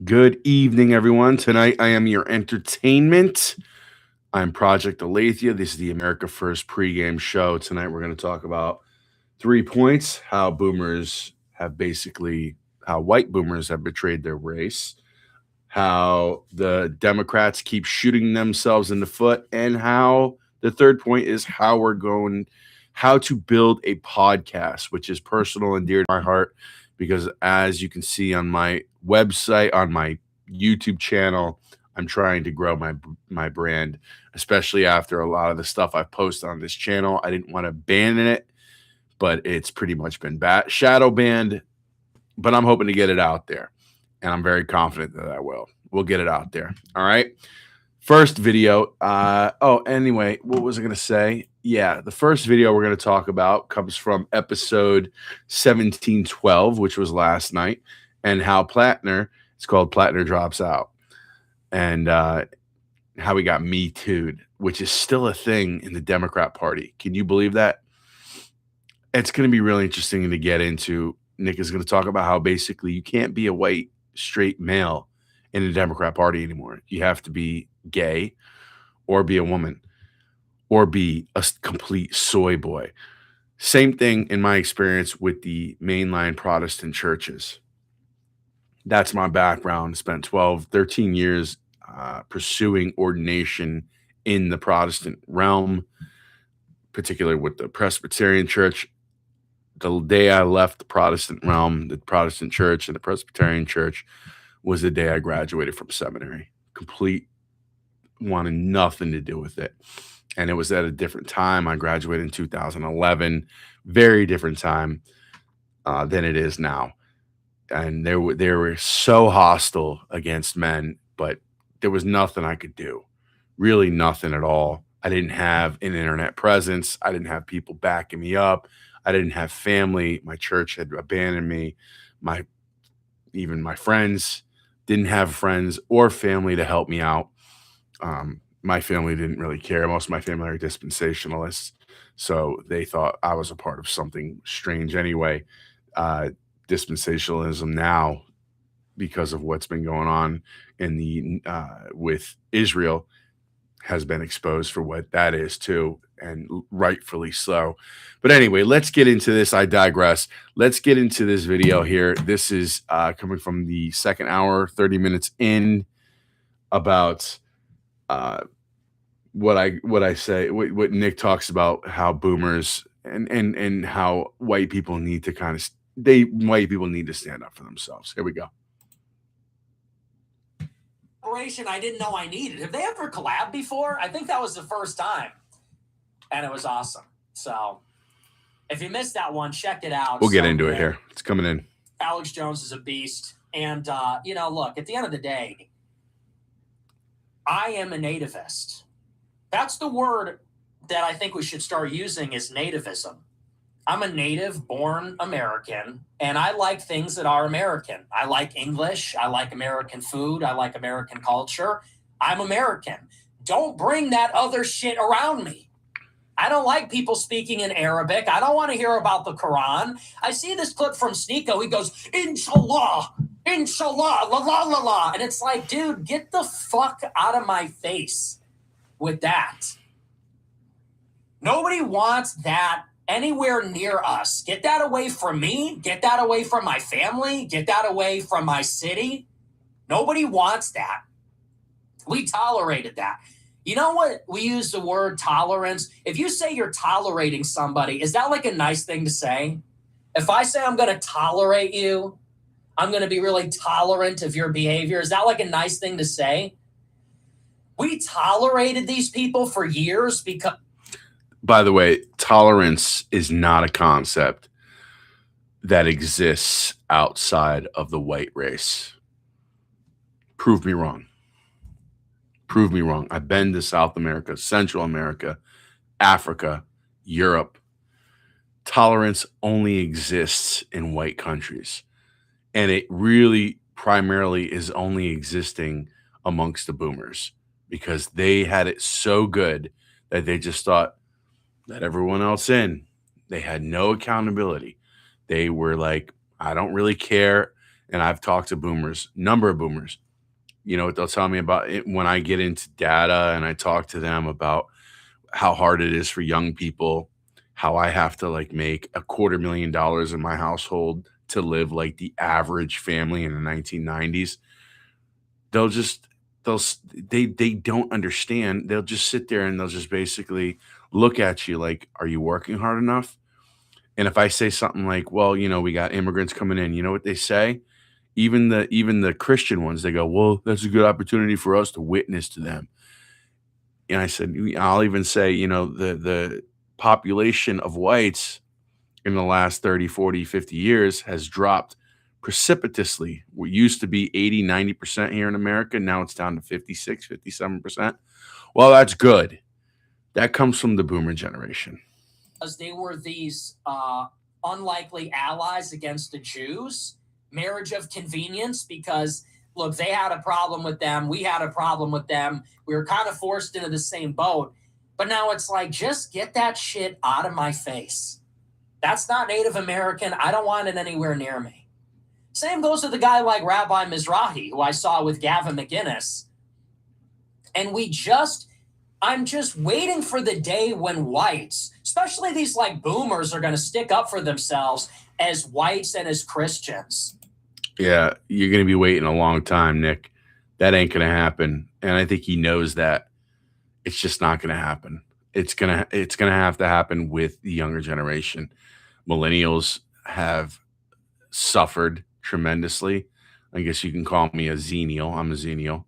Good evening, everyone. Tonight I am your entertainment. I'm Project Alethea. This is the America First pregame show. Tonight we're going to talk about 3 points, how white boomers have betrayed their race, how the Democrats keep shooting themselves in the foot, and how the third point is how to build a podcast, which is personal and dear to my heart because as you can see on my website, on my YouTube channel, I'm trying to grow my brand, especially after a lot of the stuff I've posted on this channel. I didn't want to ban it, but it's pretty much been shadow banned, but I'm hoping to get it out there. And I'm very confident that I will. We'll get it out there. All right. First video. Anyway, what was I going to say? Yeah, the first video we're going to talk about comes from episode 1712, which was last night, and how it's called Plattner Drops Out, and how he got Me Too'd, which is still a thing in the Democrat Party. Can you believe that? It's going to be really interesting to get into. Nick is going to talk about how basically you can't be a white, straight male in the Democrat Party anymore. You have to be gay or be a woman or be a complete soy boy. Same thing in my experience with the mainline Protestant churches. That's my background. Spent 12, 13 years pursuing ordination in the Protestant realm, particularly with the Presbyterian Church. The day I left the Protestant realm, the Protestant church and the Presbyterian church, was the day I graduated from seminary. Complete, wanted nothing to do with it. And it was at a different time. I graduated in 2011, very different time than it is now. And they were so hostile against men, but there was nothing I could do, really nothing at all. I didn't have an internet presence. I didn't have people backing me up. I didn't have family. My church had abandoned me. Even my friends didn't have friends or family to help me out. My family didn't really care. Most of my family are dispensationalists, so they thought I was a part of something strange anyway. Dispensationalism now, because of what's been going on with Israel, has been exposed for what that is too, and rightfully so. But anyway, let's get into this. I digress. Let's get into this video here. This is coming from the second hour, 30 minutes in, about what Nick talks about, how boomers and how white people need to white people need to stand up for themselves. Here we go. I didn't know I needed. Have they ever collabed before? I think that was the first time, and it was awesome. So if you missed that one, check it out. We'll get into it here. It's coming in. Alex Jones is a beast. And, look, at the end of the day, I am a nativist. That's the word that I think we should start using, is nativism. I'm a native-born American, and I like things that are American. I like English. I like American food. I like American culture. I'm American. Don't bring that other shit around me. I don't like people speaking in Arabic. I don't want to hear about the Quran. I see this clip from Sneeko. He goes, Inshallah, Inshallah, la la la la. And it's like, dude, get the fuck out of my face with that. Nobody wants that anywhere near us. Get that away from me. Get that away from my family. Get that away from my city. Nobody wants that. We tolerated that. You know what? We use the word tolerance. If you say you're tolerating somebody, is that like a nice thing to say? If I say I'm going to tolerate you, I'm going to be really tolerant of your behavior, is that like a nice thing to say? We tolerated these people for years because... By the way, tolerance is not a concept that exists outside of the white race. Prove me wrong. Prove me wrong. I've been to South America, Central America, Africa, Europe. Tolerance only exists in white countries. And it really primarily is only existing amongst the boomers because they had it so good that they just thought, let everyone else in. They had no accountability. They were like, I don't really care. and I've talked to boomers, number of boomers. You know what they'll tell me about it when I get into data and I talk to them about how hard it is for young people, how I have to like make $250,000 in my household to live like the average family in the 1990s. They'll just they don't understand. They'll just sit there and they'll just basically look at you like, "Are you working hard enough?" And if I say something like, "Well, you know, we got immigrants coming in," you know what they say? Even the Christian ones, they go, "Well, that's a good opportunity for us to witness to them." And I said, I'll even say, you know, the population of whites in the last 30, 40, 50 years has dropped precipitously. We used to be 80, 90% here in America. Now it's down to 56, 57%. Well, that's good. That comes from the boomer generation. Because they were these unlikely allies against the Jews, marriage of convenience, because look, they had a problem with them. We had a problem with them. We were kind of forced into the same boat. But now it's like, just get that shit out of my face. That's not Native American. I don't want it anywhere near me. Same goes to the guy like Rabbi Mizrahi, who I saw with Gavin McInnes. And I'm just waiting for the day when whites, especially these like boomers, are going to stick up for themselves as whites and as Christians. Yeah, you're going to be waiting a long time, Nick. That ain't going to happen. And I think he knows that. It's just not going to happen. It's going to have to happen with the younger generation. Millennials have suffered tremendously. I guess you can call me a Xennial. I'm a Xennial,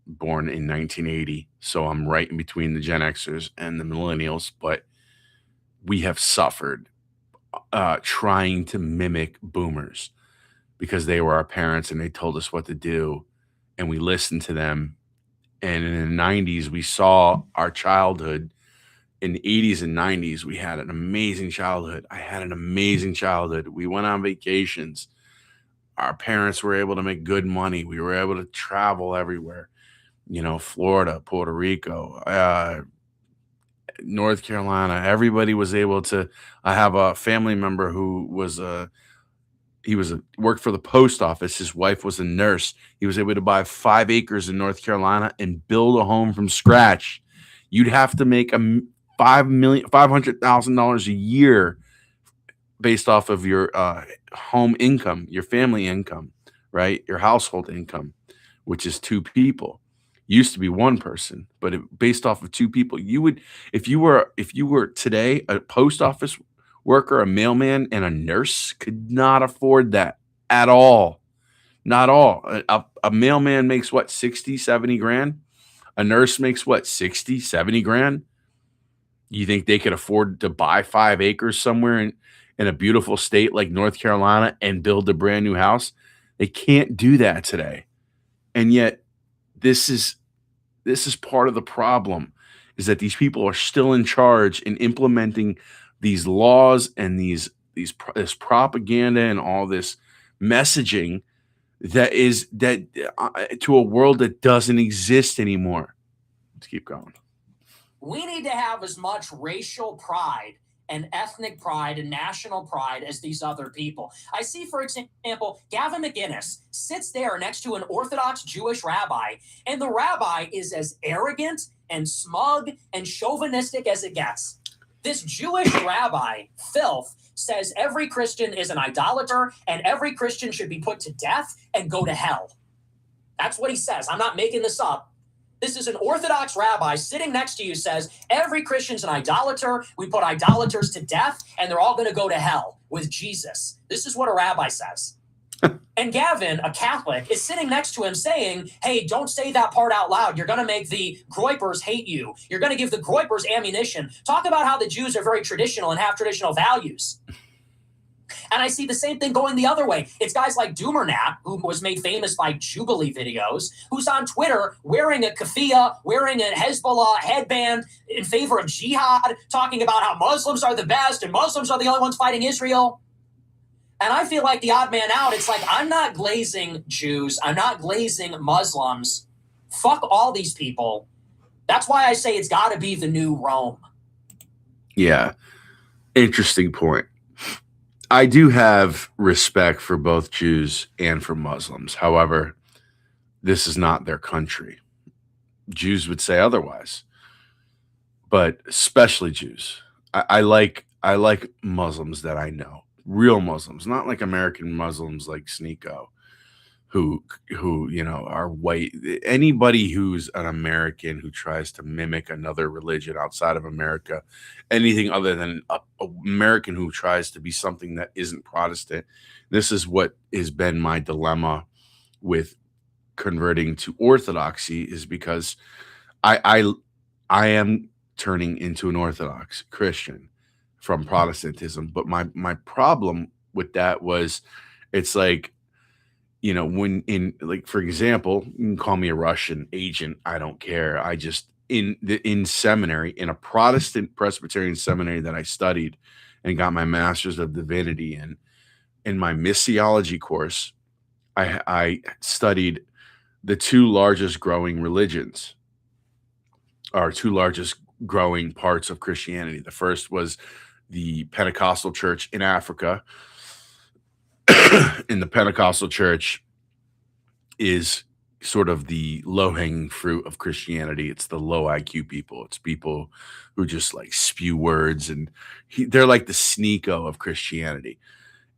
born in 1980. So I'm right in between the Gen Xers and the Millennials. But we have suffered trying to mimic boomers because they were our parents and they told us what to do. And we listened to them. And in the 90s, we saw our childhood. In the 80s and 90s, we had an amazing childhood. I had an amazing childhood. We went on vacations. Our parents were able to make good money. We were able to travel everywhere. You know, Florida, Puerto Rico, North Carolina. Everybody was able to. I have a family member who worked for the post office. His wife was a nurse. He was able to buy 5 acres in North Carolina and build a home from scratch. You'd have to make $500,000 a year based off of your home income, your family income, right? Your household income, which is 2 people. Used to be 1 person, but based off of 2 people, you would, if you were today a post office worker, a mailman, and a nurse could not afford that at all. Not all. A mailman makes what, 60, 70 grand? A nurse makes what, 60, 70 grand? You think they could afford to buy 5 acres somewhere in a beautiful state like North Carolina and build a brand new house? They can't do that today. And yet this is part of the problem, is that these people are still in charge in implementing these laws and this propaganda and all this messaging that to a world that doesn't exist anymore. Let's keep going. We need to have as much racial pride and ethnic pride and national pride as these other people. I see, for example, Gavin McInnes sits there next to an Orthodox Jewish rabbi, and the rabbi is as arrogant and smug and chauvinistic as it gets. This Jewish rabbi, Filth, says every Christian is an idolater and every Christian should be put to death and go to hell. That's what he says. I'm not making this up. This is an Orthodox rabbi sitting next to you, says every Christian's an idolater. We put idolaters to death and they're all going to go to hell with Jesus. This is what a rabbi says. And Gavin, a Catholic, is sitting next to him saying, hey, don't say that part out loud. You're going to make the Groypers hate you. You're going to give the Groypers ammunition. Talk about how the Jews are very traditional and have traditional values. And I see the same thing going the other way. It's guys like Doomer who was made famous by Jubilee videos, who's on Twitter wearing a keffiyeh, wearing a Hezbollah headband in favor of jihad, talking about how Muslims are the best and Muslims are the only ones fighting Israel. And I feel like the odd man out. It's like, I'm not glazing Jews. I'm not glazing Muslims. Fuck all these people. That's why I say it's got to be the new Rome. Yeah. Interesting point. I do have respect for both Jews and for Muslims. However, this is not their country. Jews would say otherwise, but especially Jews. I like Muslims that I know, real Muslims, not like American Muslims like Sneeko, who are white. Anybody who's an American who tries to mimic another religion outside of America, anything other than a American who tries to be something that isn't Protestant. This is what has been my dilemma with converting to Orthodoxy, is because I I am turning into an Orthodox Christian from Protestantism. But my problem with that was, it's like, when in, like, for example, you can call me a Russian agent, I don't care. I just, in seminary, in a Protestant Presbyterian seminary that I studied and got my master's of divinity in my missiology course, I studied the two largest growing religions, or two largest growing parts of Christianity. The first was the Pentecostal church in Africa. In the Pentecostal church is sort of the low-hanging fruit of Christianity. It's the low IQ people. It's people who just like spew words, and they're like the Sneeko of Christianity.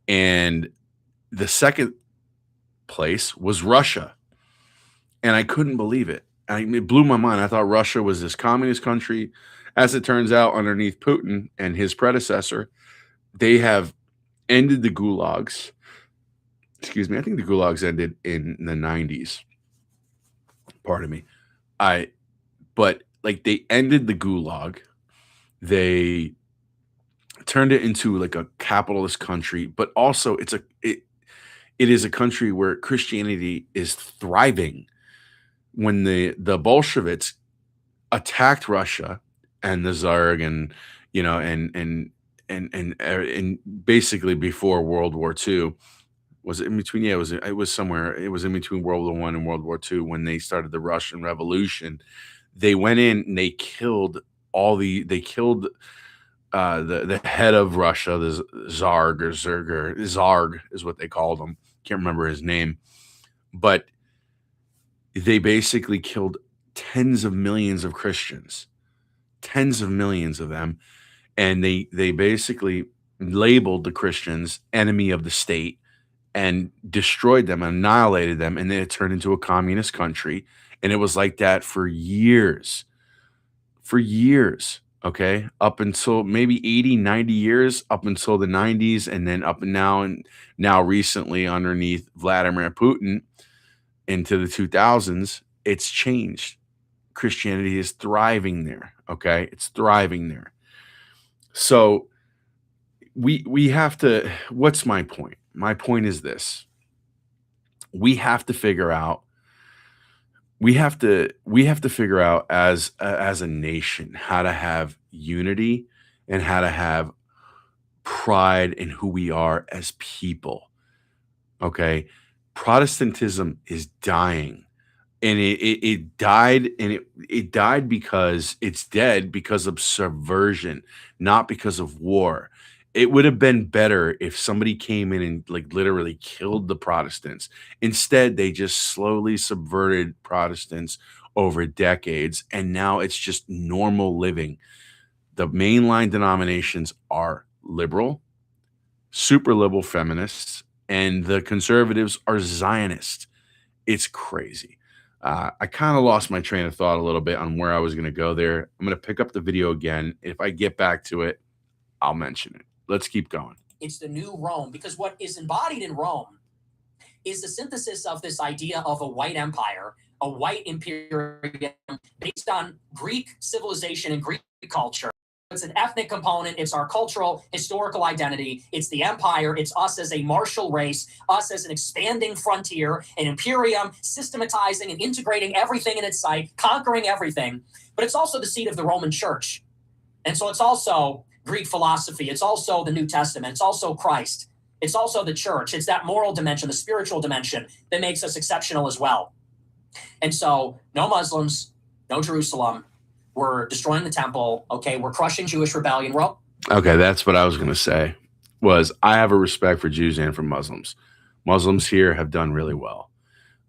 And the second place was Russia, and I couldn't believe it. It blew my mind. I thought Russia was this communist country. As it turns out, underneath Putin and his predecessor, they have ended the gulags. Excuse me. I think the gulags ended in the 90s. Pardon me. But like, they ended the gulag. They turned it into like a capitalist country, but also it is a country where Christianity is thriving. When the Bolsheviks attacked Russia and the Tsar, and and basically before World War II, was it in between? Yeah, it was somewhere. It was in between World War I and World War II when they started the Russian Revolution. They went in and they killed the head of Russia, the Zarg, or Zarg is what they called him. Can't remember his name, but they basically killed tens of millions of Christians, tens of millions of them, and they basically labeled the Christians enemy of the state and destroyed them, annihilated them, and then it turned into a communist country. And it was like that for years, okay, up until maybe 80, 90 years, up until the 90s, and then up and now recently, underneath Vladimir Putin, into the 2000s, it's changed. Christianity is thriving there, okay? It's thriving there. So we have to, what's my point? My point is this. We have to figure out as a nation how to have unity and how to have pride in who we are as people. Okay? Protestantism is dying, and it died, and it died because it's dead because of subversion, not because of war. It would have been better if somebody came in and like literally killed the Protestants. Instead, they just slowly subverted Protestants over decades, and now it's just normal living. The mainline denominations are liberal, super liberal feminists, and the conservatives are Zionists. It's crazy. I kind of lost my train of thought a little bit on where I was going to go there. I'm going to pick up the video again. If I get back to it, I'll mention it. Let's keep going. It's the new Rome, because what is embodied in Rome is the synthesis of this idea of a white empire, a white imperium based on Greek civilization and Greek culture. It's an ethnic component. It's our cultural, historical identity. It's the empire. It's us as a martial race, us as an expanding frontier, an imperium, systematizing and integrating everything in its sight, conquering everything. But it's also the seat of the Roman Church. And so it's also Greek philosophy. It's also the New Testament. It's also Christ. It's also the church. It's that moral dimension, the spiritual dimension that makes us exceptional as well. And so no Muslims, no Jerusalem. We're destroying the temple. Okay, we're crushing Jewish rebellion. Okay, that's what I was going to say. was I have a respect for Jews and for Muslims. Muslims here have done really well.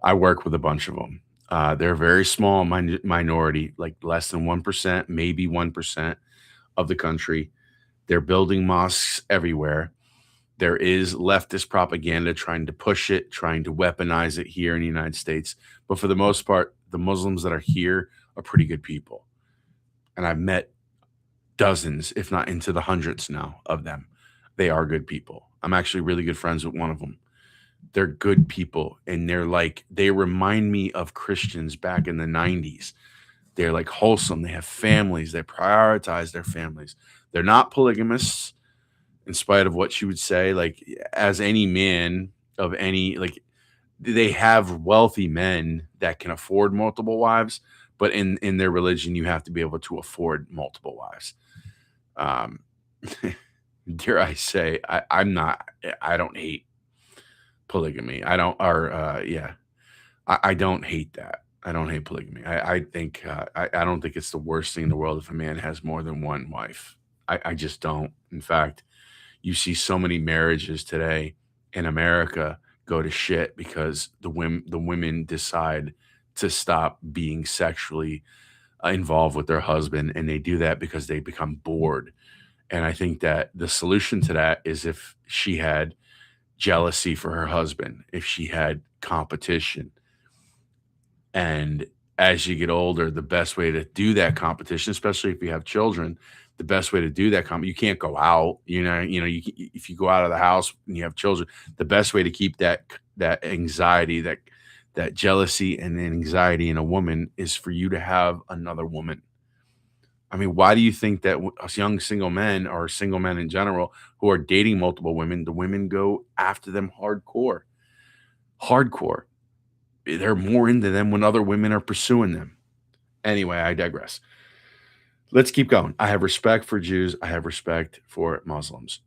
I work with a bunch of them. They're a very small minority, like less than 1%, maybe 1% of the country. They're building mosques everywhere. There is leftist propaganda trying to push it, trying to weaponize it here in the United States. But for the most part, the Muslims that are here are pretty good people. And I've met dozens, if not into the hundreds now of them. They are good people. I'm actually really good friends with one of them. They're good people. And they remind me of Christians back in the 90s. They're like wholesome. They have families. They prioritize their families. They're not polygamists, in spite of what she would say. Like, as any man of any, like, they have wealthy men that can afford multiple wives, but in their religion, you have to be able to afford multiple wives. Um, dare I say, I don't hate polygamy. I don't, or yeah, I don't hate that. I don't hate polygamy. I think I don't think it's the worst thing in the world if a man has more than one wife. I just don't. In fact, you see so many marriages today in America go to shit because the women decide to stop being sexually involved with their husband, and they do that because they become bored. And I think that the solution to that is if she had jealousy for her husband, if she had competition. And as you get older, the best way to do that competition, especially if you have children, the best way to do that you can't go out. If you go out of the house and you have children, the best way to keep that anxiety, that jealousy and anxiety in a woman is for you to have another woman. I mean, why do you think that us young single men or single men in general who are dating multiple women, the women go after them hardcore? Hardcore. They're more into them when other women are pursuing them. Anyway, I digress. Let's keep going. I have respect for Jews. I have respect for Muslims.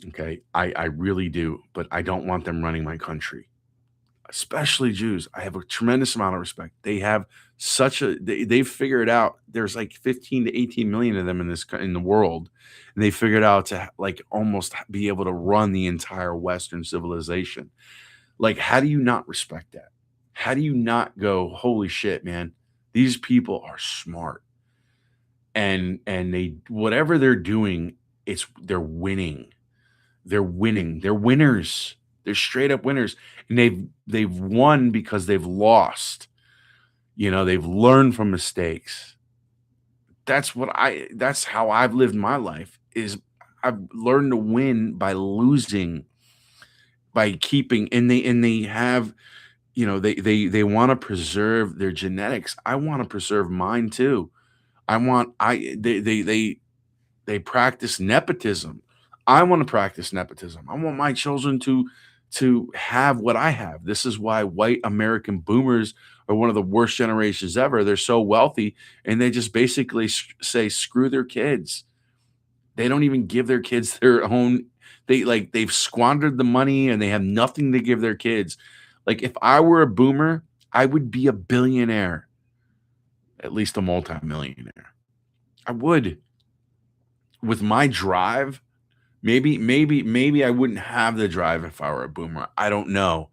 Okay. I really do, but I don't want them running my country, especially Jews. I have a tremendous amount of respect. They have they've figured out there's like 15 to 18 million of them in the world. And they figured out to like almost be able to run the entire Western civilization. Like, how do you not respect that? How do you not go, holy shit, man, these people are smart. And they, whatever they're doing, they're winning. They're winning. They're winners. They're straight up winners. And they've won because they've lost. They've learned from mistakes. That's how I've lived my life, is I've learned to win by losing, by keeping, and they have, they want to preserve their genetics. I want to preserve mine too. They practice nepotism. I want to practice nepotism. I want my children to have what I have. This is why white American boomers are one of the worst generations ever. They're so wealthy, and they just basically say screw their kids. They don't even give their kids their own. They've squandered the money and they have nothing to give their kids. Like, if I were a boomer, I would be a billionaire, at least a multimillionaire. I would. With my drive, maybe I wouldn't have the drive if I were a boomer. I don't know.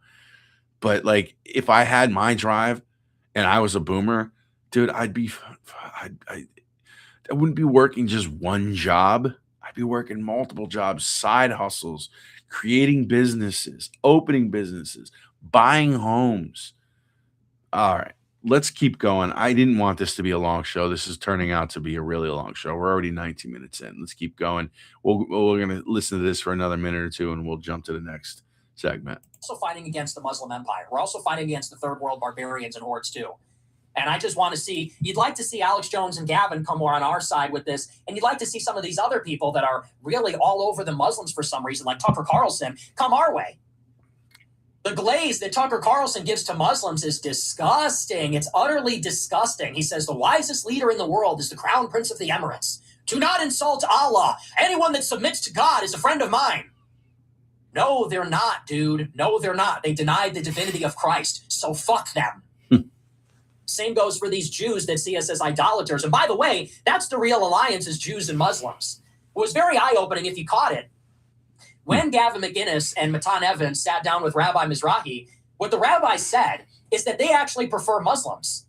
But like, if I had my drive and I was a boomer, dude, I wouldn't be working just one job. I'd be working multiple jobs, side hustles, creating businesses, opening businesses, buying homes. All right, let's keep going. I didn't want this to be a long show. This is turning out to be a really long show. We're already 19 minutes in. Let's keep going. We're going to listen to this for another minute or two, and we'll jump to the next segment. Also fighting against the Muslim Empire. We're also fighting against the third world barbarians and hordes too. And I just want to see, you'd like to see Alex Jones and Gavin come more on our side with this. And you'd like to see some of these other people that are really all over the Muslims for some reason, like Tucker Carlson, come our way. The glaze that Tucker Carlson gives to Muslims is disgusting. It's utterly disgusting. He says the wisest leader in the world is the Crown Prince of the Emirates. Do not insult Allah. Anyone that submits to God is a friend of mine. No, they're not, dude. No, they're not. They denied the divinity of Christ. So fuck them. Same goes for these Jews that see us as idolaters. And by the way, that's the real alliance, is Jews and Muslims. It was very eye-opening if you caught it. When Gavin McInnes and Matan Evans sat down with Rabbi Mizrahi, what the rabbi said is that they actually prefer Muslims.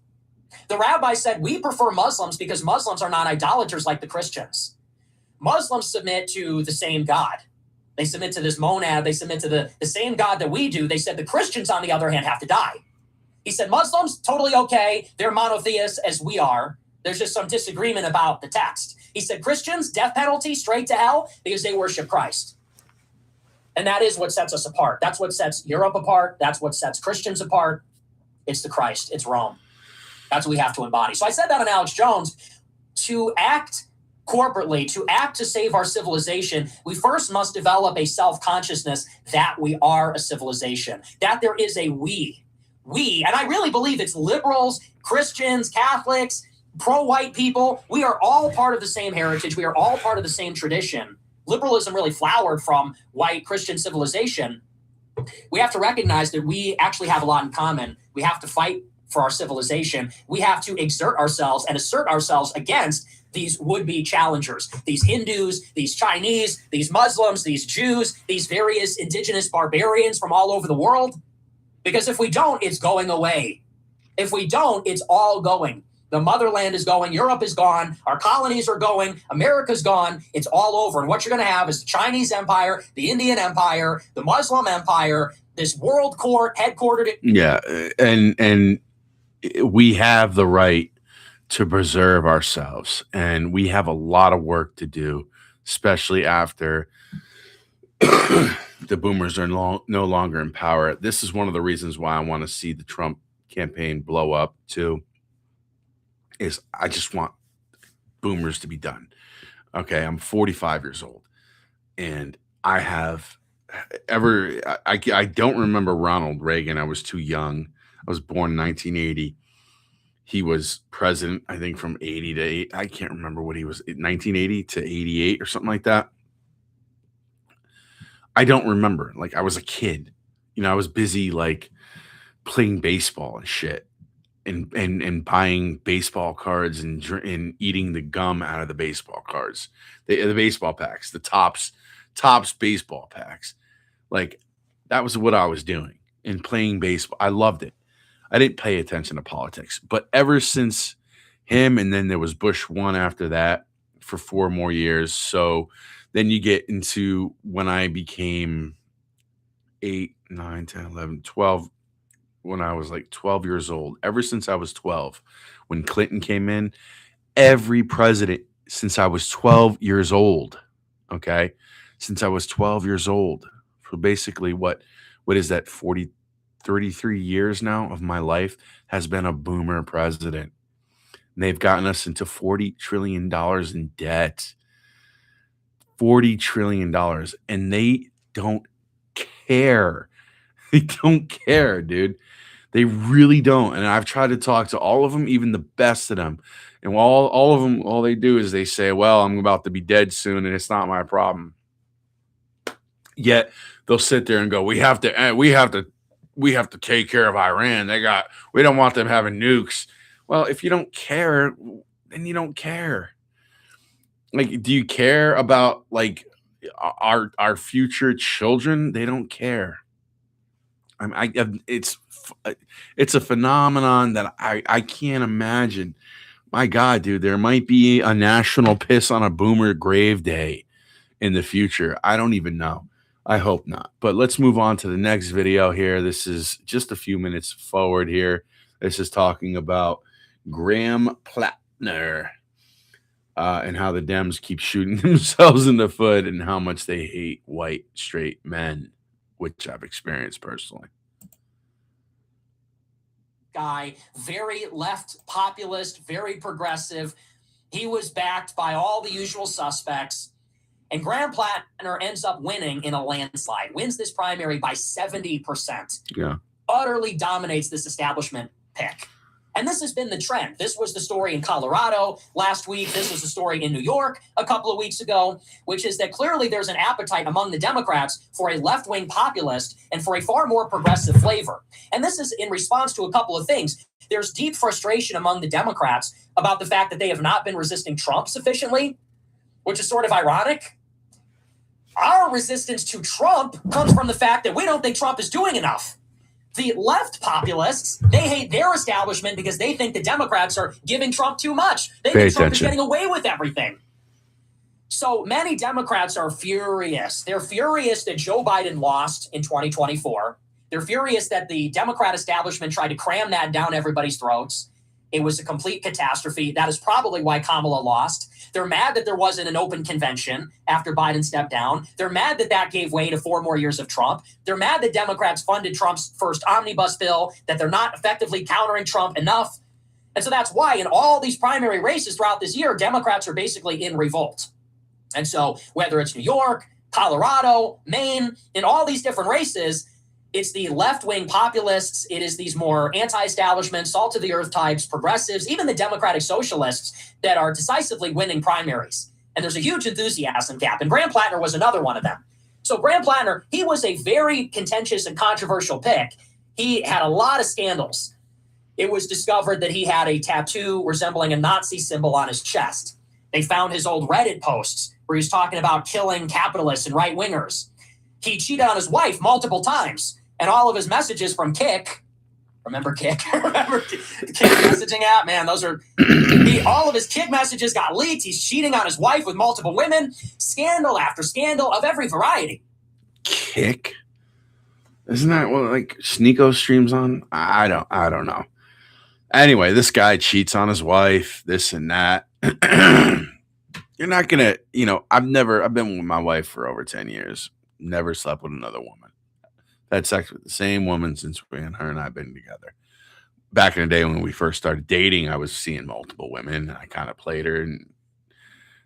The rabbi said, we prefer Muslims because Muslims are not idolaters like the Christians. Muslims submit to the same God. They submit to this monad. They submit to the same God that we do. They said the Christians, on the other hand, have to die. He said, Muslims, totally okay. They're monotheists as we are. There's just some disagreement about the text. He said, Christians, death penalty, straight to hell because they worship Christ. And that is what sets us apart. That's what sets Europe apart. That's what sets Christians apart. It's the Christ. It's Rome. That's what we have to embody. So I said that on Alex Jones. To act corporately, to act to save our civilization, we first must develop a self-consciousness that we are a civilization, that there is a we. We, and I really believe it's liberals, Christians, Catholics, pro-white people. We are all part of the same heritage. We are all part of the same tradition. Liberalism really flowered from white Christian civilization. We have to recognize that we actually have a lot in common. We have to fight for our civilization. We have to exert ourselves and assert ourselves against these would-be challengers, these Hindus, these Chinese, these Muslims, these Jews, these various indigenous barbarians from all over the world. Because if we don't, it's going away. If we don't, it's all going. The motherland is going. Europe is gone. Our colonies are going. America's gone. It's all over. And what you're going to have is the Chinese Empire, the Indian Empire, the Muslim Empire, this world court headquartered. Yeah, and we have the right to preserve ourselves, and we have a lot of work to do, especially after the boomers are no longer in power. This is one of the reasons why I want to see the Trump campaign blow up too, is I just want boomers to be done. Okay, I'm 45 years old, and I don't remember Ronald Reagan. I was too young. I was born in 1980. He was president, I think, from 80 to 8. I can't remember what he was, 1980 to 88 or something like that. I don't remember. Like, I was a kid. I was busy, like, playing baseball and shit, and buying baseball cards and eating the gum out of the baseball cards, the baseball packs, the Topps baseball packs. Like, that was what I was doing, and playing baseball. I loved it. I didn't pay attention to politics, but ever since him, and then there was Bush 1 after that for 4 more years. So then you get into when I became 8, 9, 10, 11, 12, when I was like 12 years old. Ever since I was 12, when Clinton came in, every president since I was 12 years old, okay? Since I was 12 years old, for basically what is that, 33 years now of my life has been a boomer president. And they've gotten us into $40 trillion in debt. $40 trillion. And they don't care. They don't care, dude. They really don't. And I've tried to talk to all of them, even the best of them. And all of them, all they do is they say, well, I'm about to be dead soon and it's not my problem. Yet they'll sit there and go, we have to take care of Iran. We don't want them having nukes. Well, if you don't care, then you don't care. Like, do you care about, like, our future children? They don't care. It's a phenomenon that I can't imagine. My God, dude, there might be a national piss on a boomer grave day in the future. I don't even know. I hope not. But let's move on to the next video here. This is just a few minutes forward here. This is talking about Graham Plattner and how the Dems keep shooting themselves in the foot and how much they hate white, straight men, which I've experienced personally. Guy, very left populist, very progressive. He was backed by all the usual suspects. And Graham Plattner ends up winning in a landslide, wins this primary by 70%. Yeah. Utterly dominates this establishment pick. And this has been the trend. This was the story in Colorado last week. This was the story in New York a couple of weeks ago, which is that clearly there's an appetite among the Democrats for a left-wing populist and for a far more progressive flavor. And this is in response to a couple of things. There's deep frustration among the Democrats about the fact that they have not been resisting Trump sufficiently, which is sort of ironic. Our resistance to Trump comes from the fact that we don't think Trump is doing enough. The left populists, they hate their establishment because they think the Democrats are giving Trump too much. They Pay think Trump is attention. getting away with everything. So many Democrats are furious. They're furious that Joe Biden lost in 2024. They're furious that the Democrat establishment tried to cram that down everybody's throats. It was a complete catastrophe. That is probably why Kamala lost. They're mad that there wasn't an open convention after Biden stepped down. They're mad that that gave way to 4 more years of Trump. They're mad that Democrats funded Trump's first omnibus bill, that they're not effectively countering Trump enough. And so that's why in all these primary races throughout this year, Democrats are basically in revolt. And so whether it's New York, Colorado, Maine, in all these different races, it's the left-wing populists. It is these more anti-establishment, salt-of-the-earth types, progressives, even the Democratic socialists that are decisively winning primaries. And there's a huge enthusiasm gap. And Graham Plattner was another one of them. So Graham Plattner, he was a very contentious and controversial pick. He had a lot of scandals. It was discovered that he had a tattoo resembling a Nazi symbol on his chest. They found his old Reddit posts where he was talking about killing capitalists and right-wingers. He cheated on his wife multiple times. And all of his messages from Kik, remember Kik? Remember Kik messaging app? Man, those are, all of his Kik messages got leaked. He's cheating on his wife with multiple women. Scandal after scandal of every variety. Kik? Isn't that what like Sneeko streams on? I don't know. Anyway, this guy cheats on his wife, this and that. You're not gonna, I've been with my wife for over 10 years. Never slept with another woman. Had sex with the same woman since her and I have been together. Back in the day when we first started dating, I was seeing multiple women. I kind of played her, and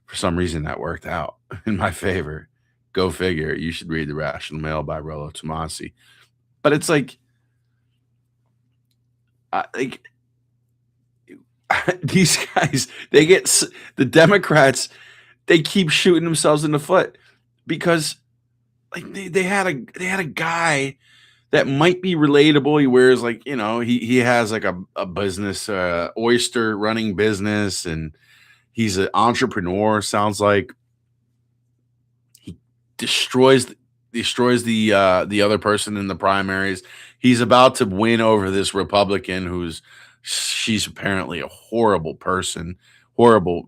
for some reason that worked out in my favor. Go figure. You should read The Rational Male by Rollo Tomasi. But it's like these guys, the Democrats, they keep shooting themselves in the foot because like they had a guy that might be relatable. He wears like, he has like a business, oyster running business, and he's an entrepreneur. Sounds like he destroys the other person in the primaries. He's about to win over this Republican she's apparently a horrible person, horrible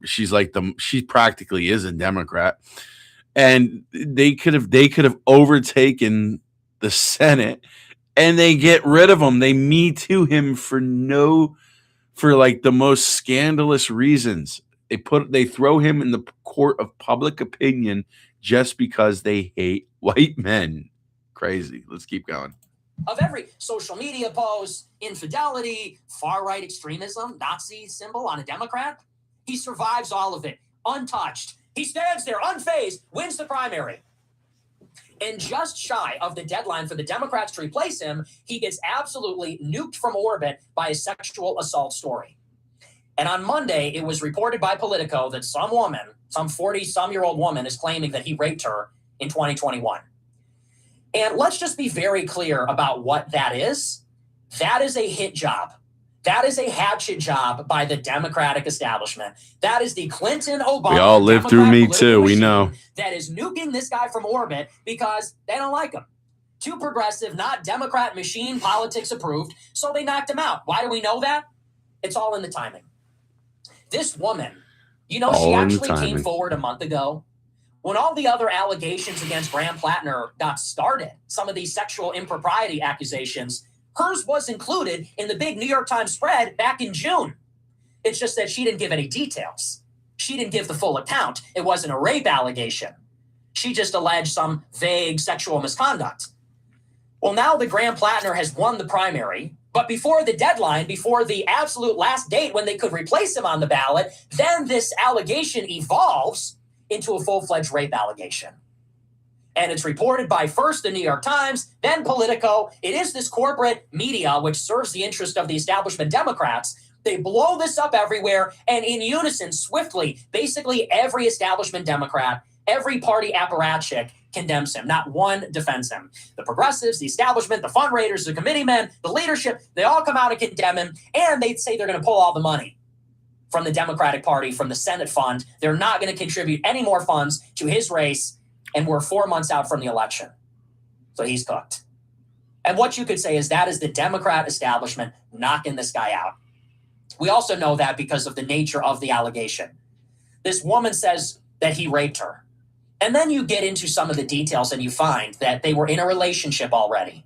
she practically is a Democrat. And they could have overtaken the Senate, and they get rid of him. They Me Too him for like the most scandalous reasons. They throw him in the court of public opinion just because they hate white men. Crazy. Let's keep going. Of every social media post, infidelity, far-right extremism, Nazi symbol on a Democrat, he survives all of it, untouched. He stands there unfazed, wins the primary. And just shy of the deadline for the Democrats to replace him, he gets absolutely nuked from orbit by a sexual assault story. And on Monday, it was reported by Politico that some woman, some 40-some-year-old woman, is claiming that he raped her in 2021. And let's just be very clear about what that is. That is a hit job. That is a hatchet job by the Democratic establishment. That is the Clinton-Obama. We all lived through Me Too. We know. That is nuking this guy from orbit because they don't like him. Too progressive, not Democrat machine politics approved, so they knocked him out. Why do we know that? It's all in the timing. This woman, she actually came forward a month ago when all the other allegations against Graham Plattner got started, some of these sexual impropriety accusations. Hers was included in the big New York Times spread back in June. It's just that she didn't give any details. She didn't give the full account. It wasn't a rape allegation. She just alleged some vague sexual misconduct. Well, now the Graham Plattner has won the primary, but before the deadline, before the absolute last date when they could replace him on the ballot, then this allegation evolves into a full-fledged rape allegation. And it's reported by first the New York Times, then Politico. It is this corporate media which serves the interest of the establishment Democrats. They blow this up everywhere, and in unison, swiftly, basically every establishment Democrat, every party apparatchik condemns him. Not one defends him. The progressives, the establishment, the fundraisers, the committeemen, the leadership, they all come out and condemn him, and they say they're going to pull all the money from the Democratic Party, from the Senate fund. They're not going to contribute any more funds to his race And we're 4 months out from the election. So he's cooked. And what you could say is that is the Democrat establishment knocking this guy out. We also know that because of the nature of the allegation. This woman says that he raped her. And then you get into some of the details and you find that they were in a relationship already.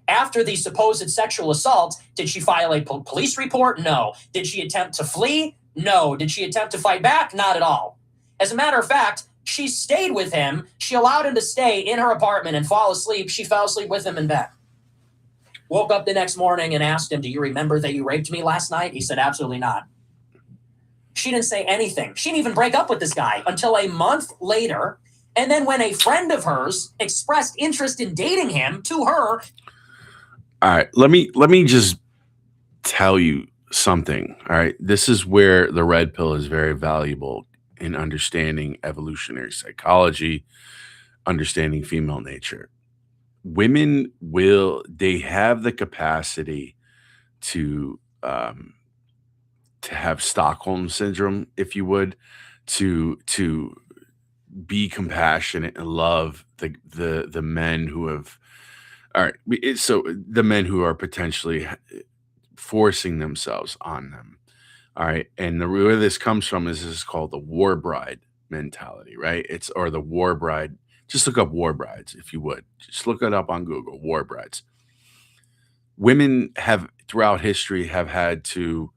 After the supposed sexual assault, did she file a police report? No. Did she attempt to flee? No. Did she attempt to fight back? Not at all. As a matter of fact, she stayed with him. She allowed him to stay in her apartment and fall asleep. She fell asleep with him in bed. Woke up the next morning and asked him, do you remember that you raped me last night? He said, absolutely not. She didn't say anything. She didn't even break up with this guy until a month later. And then when a friend of hers expressed interest in dating him to her. All right, let me just tell you something. All right, this is where the red pill is very valuable in understanding evolutionary psychology, understanding female nature. Women they have the capacity to have Stockholm syndrome, if you would, to be compassionate and love the men who have. All right, so the men who are potentially forcing themselves on them. All right, and where this comes from is this is called the war bride mentality, right? Or the war bride. Just look up war brides, if you would. Just look it up on Google, war brides. Women have throughout history have had to,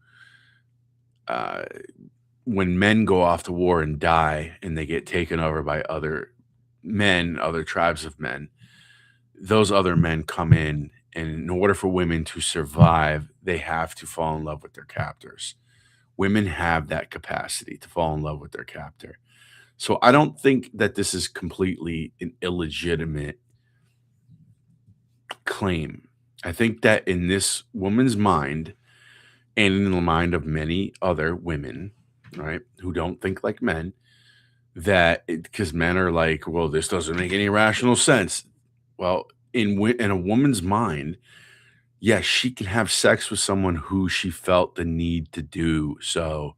when men go off to war and die and they get taken over by other men, other tribes of men, those other men come in, and in order for women to survive, they have to fall in love with their captors. Women have that capacity to fall in love with their captor. So I don't think that this is completely an illegitimate claim. I think that in this woman's mind and in the mind of many other women, right, who don't think like men, that because men are like, well, this doesn't make any rational sense. Well, in a woman's mind, yes, she can have sex with someone who she felt the need to do so,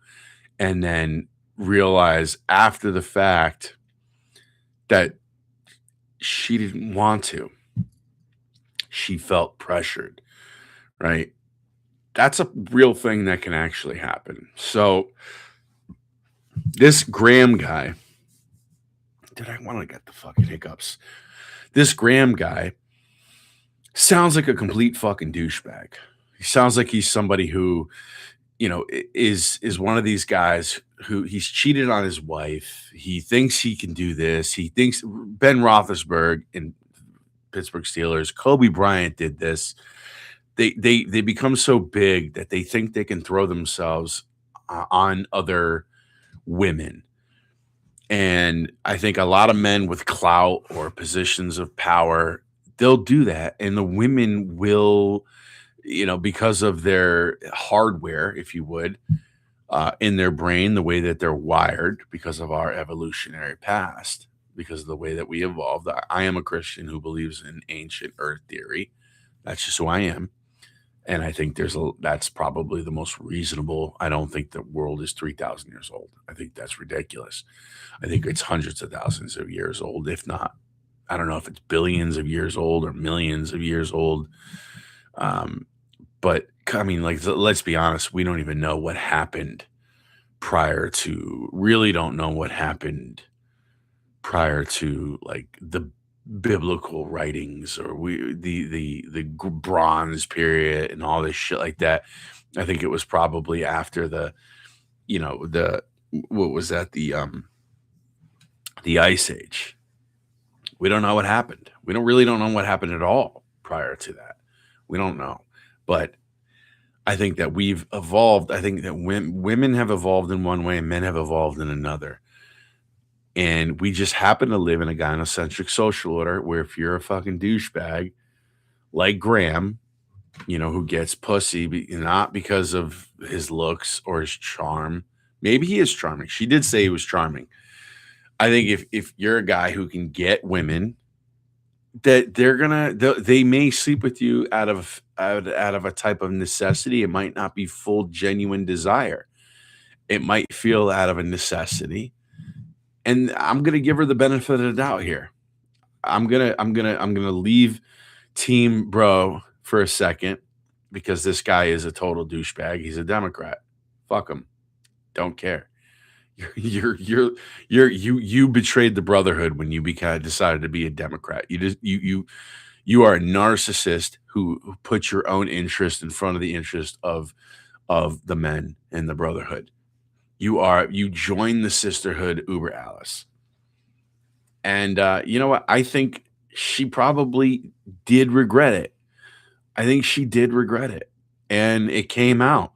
and then realize after the fact that she didn't want to. She felt pressured, right? That's a real thing that can actually happen. So this Graham guy, I want to get the fucking hiccups. This Graham guy sounds like a complete fucking douchebag. He sounds like he's somebody who, is one of these guys who he's cheated on his wife. He thinks he can do this. He thinks Ben Roethlisberger in Pittsburgh Steelers, Kobe Bryant did this. They become so big that they think they can throw themselves on other women. And I think a lot of men with clout or positions of power, they'll do that. And the women will, because of their hardware, if you would, in their brain, the way that they're wired because of our evolutionary past, because of the way that we evolved. I am a Christian who believes in ancient earth theory. That's just who I am. And I think that's probably the most reasonable. I don't think the world is 3,000 years old. I think that's ridiculous. I think it's hundreds of thousands of years old, if not, I don't know if it's billions of years old or millions of years old. But I mean, like, let's be honest, we don't even know what happened really don't know what happened prior to like the biblical writings or the bronze period and all this shit like that. I think it was probably after what was that? The Ice Age. We don't know what happened. We don't know what happened at all prior to that. We don't know. But I think that we've evolved. I think that women have evolved in one way and men have evolved in another. And we just happen to live in a gynocentric social order where if you're a fucking douchebag like Graham, who gets pussy not because of his looks or his charm. Maybe he is charming. She did say he was charming. I think if you're a guy who can get women, that they may sleep with you out of a type of necessity. It might not be full genuine desire. It might feel out of a necessity. and I'm gonna give her the benefit of the doubt here. I'm gonna leave Team Bro for a second because this guy is a total douchebag. He's a Democrat. Fuck him. Don't care. You betrayed the brotherhood when you decided to be a Democrat. You are a narcissist who put your own interest in front of the interest of the men in the brotherhood. You join the sisterhood Uber Alice. And you know what? I think she probably did regret it. I think she did regret it. And it came out.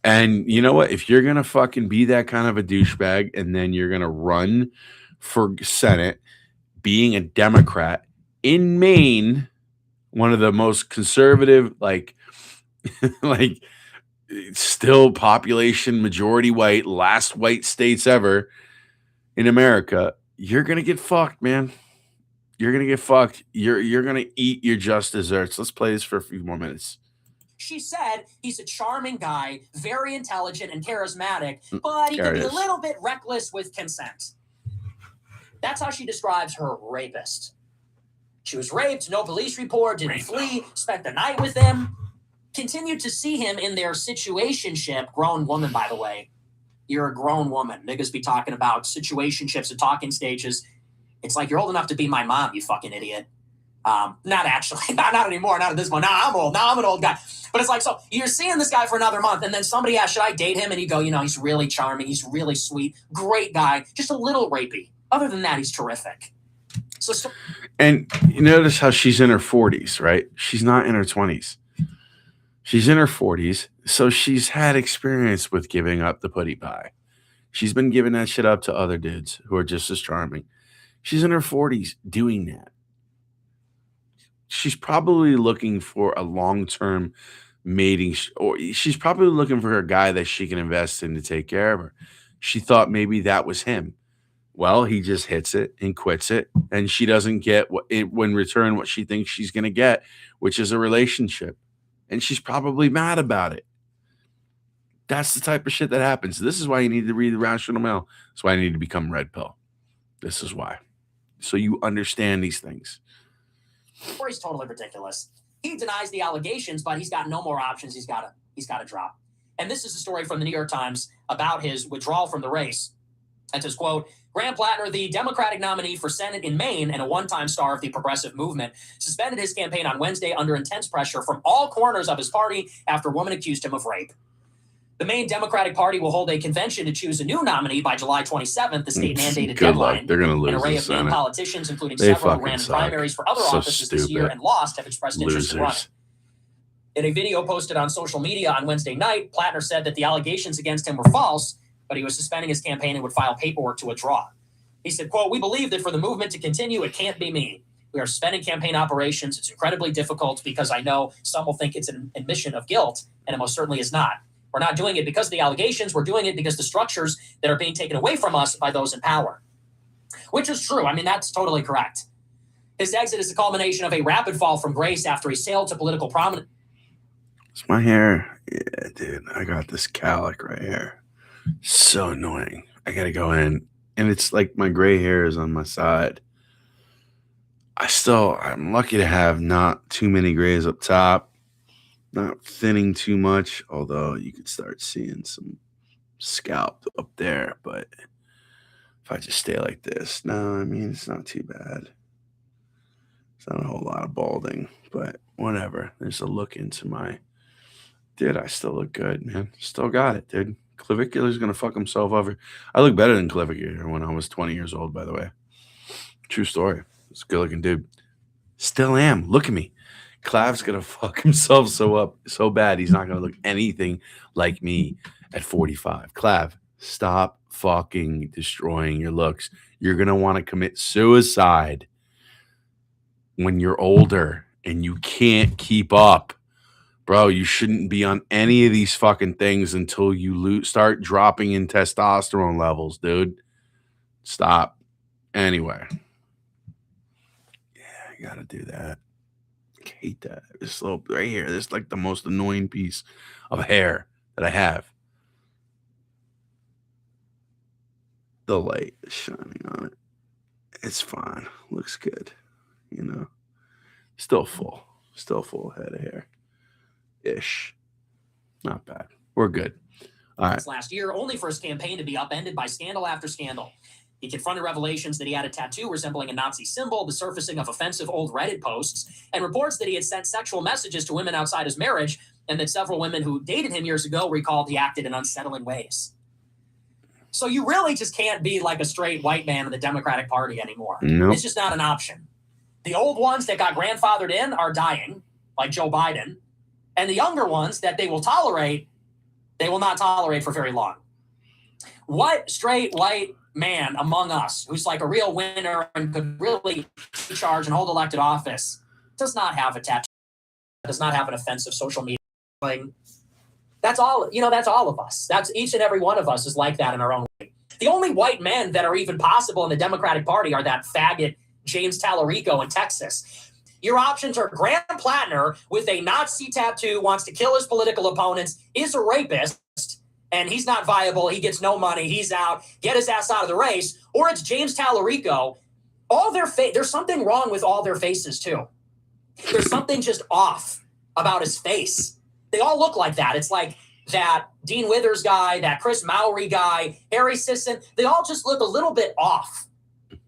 And you know what? If you're gonna fucking be that kind of a douchebag and then you're gonna run for Senate, being a Democrat in Maine, one of the most conservative, like like still population majority white, last white states ever in America, you're gonna get fucked, man. You're gonna get fucked. You're gonna eat your just desserts. Let's play this for a few more minutes. She said he's a charming guy, very intelligent and charismatic, but he There could it be a is. little bit reckless with consent. That's how she describes her rapist. She was raped, no police report, didn't flee, spent the night with him, continued to see him in their situationship. Grown woman, by the way. You're a grown woman. Niggas be talking about situationships and talking stages. It's like you're old enough to be my mom, you fucking idiot. Not actually, not anymore, not at this point. Now I'm old. Now I'm an old guy. But it's like, so you're seeing this guy for another month, and then somebody asks, should I date him? And you go, he's really charming. He's really sweet. Great guy. Just a little rapey. Other than that, he's terrific. So and you notice how she's in her 40s, right? She's not in her 20s. She's in her 40s. So she's had experience with giving up the putty pie. She's been giving that shit up to other dudes who are just as charming. She's in her 40s doing that. She's probably looking for a long-term mating, or she's probably looking for a guy that she can invest in to take care of her. She thought maybe that was him. Well, he just hits it and quits it, and she doesn't get in return what she thinks she's going to get, which is a relationship, and she's probably mad about it. That's the type of shit that happens. This is why you need to read the Rational Mail. That's why I need to become Red Pill. This is why, so you understand these things. Or he's totally ridiculous. He denies the allegations, but he's got no more options. He's got to drop. And this is a story from the New York Times about his withdrawal from the race. It says, quote, Graham Plattner, the Democratic nominee for Senate in Maine and a one-time star of the progressive movement, suspended his campaign on Wednesday under intense pressure from all corners of his party after a woman accused him of rape. The Maine Democratic Party will hold a convention to choose a new nominee by July 27th, the state-mandated deadline. Luck. They're going to lose. An array of Maine politicians, including several who ran in primaries for other offices this year and lost, have expressed interest in running. In a video posted on social media on Wednesday night, Plattner said that the allegations against him were false, but he was suspending his campaign and would file paperwork to withdraw. He said, quote, we believe that for the movement to continue, it can't be me. We are suspending campaign operations. It's incredibly difficult because I know some will think it's an admission of guilt, and it most certainly is not. We're not doing it because of the allegations. We're doing it because the structures that are being taken away from us by those in power. Which is true. I mean, that's totally correct. His exit is the culmination of a rapid fall from grace after he sailed to political prominence. It's my hair. Yeah, dude. I got this cowlick right here. So annoying. I got to go in. And it's like my gray hair is on my side. I'm lucky to have not too many grays up top. Not thinning too much, although you could start seeing some scalp up there. But if I just stay like this, no, I mean, it's not too bad. It's not a whole lot of balding, but whatever. There's a look into my... Dude, I still look good, man. Still got it, dude. Clavicular's going to fuck himself over. I look better than Clavicular when I was 20 years old, by the way. True story. It's a good-looking dude. Still am. Look at me. Clav's gonna fuck himself so bad he's not gonna look anything like me at 45. Clav, stop fucking destroying your looks. You're gonna want to commit suicide when you're older and you can't keep up. Bro, you shouldn't be on any of these fucking things until you start dropping in testosterone levels, dude. Stop. Anyway. Yeah, I gotta do that. I hate that. This little right here. This is like the most annoying piece of hair that I have. The light is shining on it. It's fine. Looks good. You know, still full head of hair ish. Not bad. We're good. All right. Last year, only for his campaign to be upended by scandal after scandal. He confronted revelations that he had a tattoo resembling a Nazi symbol, the surfacing of offensive old Reddit posts, and reports that he had sent sexual messages to women outside his marriage, and that several women who dated him years ago recalled he acted in unsettling ways. So you really just can't be like a straight white man in the Democratic Party anymore. Nope. It's just not an option. The old ones that got grandfathered in are dying, like Joe Biden, and the younger ones that they will not tolerate for very long. What straight white man among us who's like a real winner and could really charge and hold elected office does not have a tattoo, does not have an offensive social media thing? That's all, that's all of us. That's each and every one of us is like that in our own way. The only white men that are even possible in the Democratic Party are that faggot James Tallarico in Texas. Your options are Graham Plattner with a Nazi tattoo, wants to kill his political opponents, is a rapist, and he's not viable. He gets no money. He's out. Get his ass out of the race. Or it's James Tallarico. There's something wrong with all their faces, too. There's something just off about his face. They all look like that. It's like that Dean Withers guy, that Chris Mowry guy, Harry Sisson. They all just look a little bit off.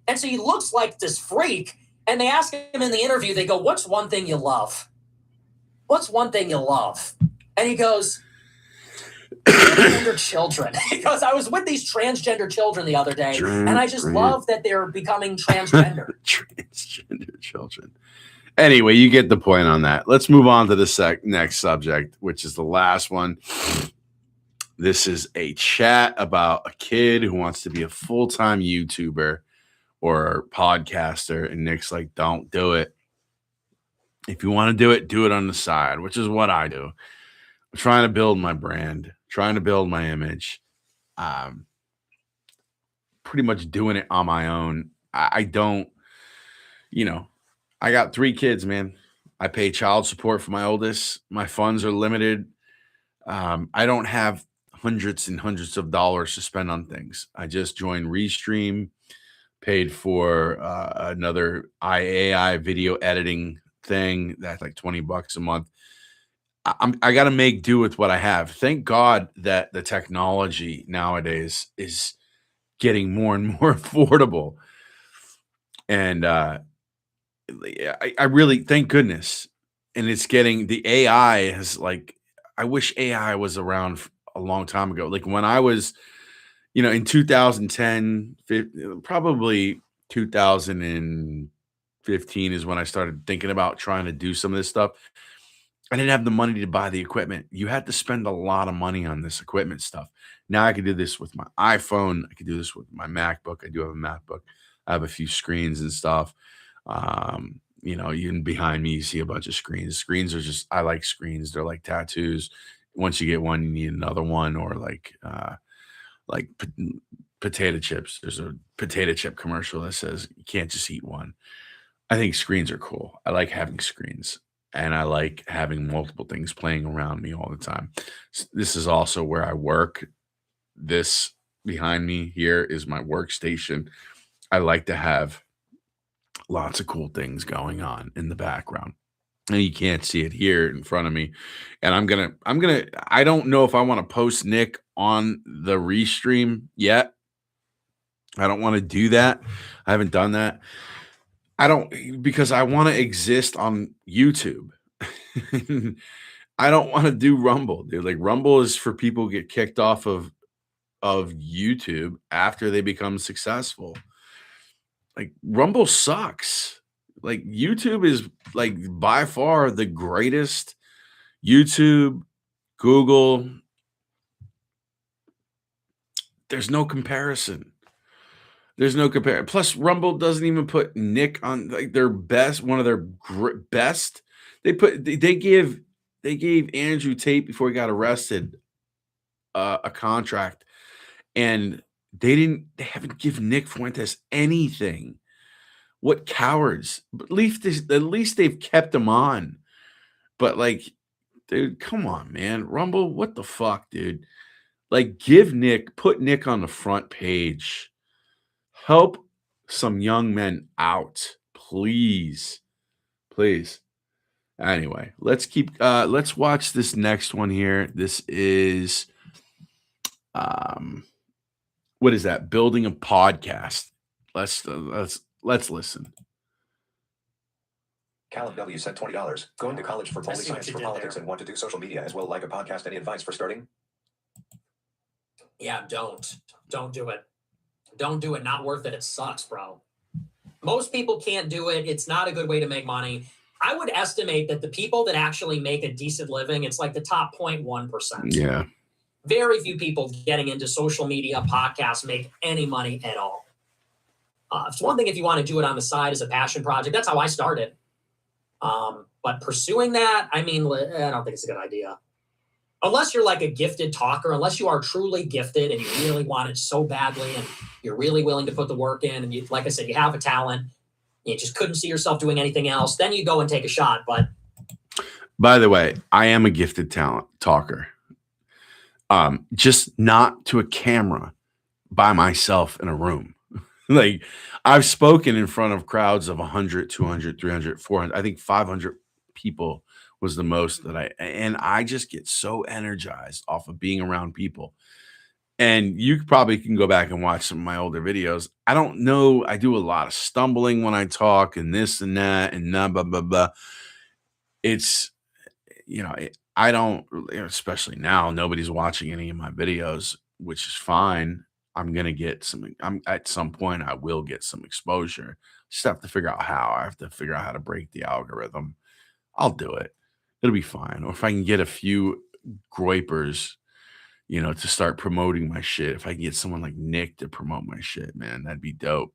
And so he looks like this freak. And they ask him in the interview, they go, "What's one thing you love? What's one thing you love?" And he goes, "Transgender children." He goes, "I was with these transgender children the other day, and I just love that they're becoming transgender." Transgender children. Anyway, you get the point on that. Let's move on to the next subject, which is the last one. This is a chat about a kid who wants to be a full-time YouTuber or podcaster, and Nick's like, "Don't do it. If you want to do it on the side," which is what I do. I'm trying to build my brand, trying to build my image. Pretty much doing it on my own. I don't, I got 3 kids, man. I pay child support for my oldest. My funds are limited. I don't have hundreds and hundreds of dollars to spend on things. I just joined Restream, paid for another AI video editing thing that's like $20 a month. I got to make do with what I have. Thank God that the technology nowadays is getting more and more affordable. And I really, thank goodness. And it's getting, the AI has like, I wish AI was around a long time ago. Like when I was, in 2010, probably 2015 is when I started thinking about trying to do some of this stuff. I didn't have the money to buy the equipment. You had to spend a lot of money on this equipment stuff. Now I can do this with my iPhone. I can do this with my MacBook. I do have a MacBook. I have a few screens and stuff. Even behind me, you see a bunch of screens. Screens are just, I like screens. They're like tattoos. Once you get one, you need another one, or like potato chips. There's a potato chip commercial that says you can't just eat one. I think screens are cool. I like having screens, and I like having multiple things playing around me all the time. This is also where I work. This behind me here is my workstation. I like to have lots of cool things going on in the background. And you can't see it here in front of me. And I don't know if I want to post Nick on the Restream yet. I don't want to do that. I haven't done that. Because I want to exist on YouTube. I don't want to do Rumble, dude. Like Rumble is for people who get kicked off of YouTube after they become successful. Like Rumble sucks. Like YouTube is like by far the greatest. YouTube, Google, there's no comparison. There's no comparison. Plus, Rumble doesn't even put Nick on like their best, one of their best. They gave Andrew Tate before he got arrested a contract, and they haven't given Nick Fuentes anything. What cowards! But at least they've kept him on. But like, dude, come on, man. Rumble, what the fuck, dude? Like, put Nick on the front page. Help some young men out, please. Please. Anyway, let's watch this next one here. This is um what is that? Building a podcast. Let's listen. Callum W. sent $20. Going to college for I see what science you for did politics there. and want to do social media as well, like a podcast. Any advice for starting? Yeah, don't do it. Don't do it. Not worth it. It sucks, bro. Most people can't do it. It's not a good way to make money. I would estimate that the people that actually make a decent living, it's like the top 0.1%. Yeah. Very few people getting into social media podcasts make any money at all. It's one thing if you want to do it on the side as a passion project. That's how I started. But pursuing that, I mean, I don't think it's a good idea. Unless you're like a gifted talker, unless you are truly gifted and you really want it so badly and you're really willing to put the work in and you, like I said, you have a talent, you just couldn't see yourself doing anything else, then you go and take a shot. But by the way, I am a gifted talent talker. Just not to a camera by myself in a room. Like I've spoken in front of crowds of 100, 200, 300, 400, I think 500 people was the most that and I just get so energized off of being around people. And you probably can go back and watch some of my older videos. I don't know. I do a lot of stumbling when I talk and this and that and blah, blah, blah, blah. It's, I don't, especially now, nobody's watching any of my videos, which is fine. I'm going to get at some point, I will get some exposure. Just have to figure out how. I have to figure out how to break the algorithm. I'll do it. It'll be fine. Or if I can get a few groypers, to start promoting my shit. If I can get someone like Nick to promote my shit, man, that'd be dope.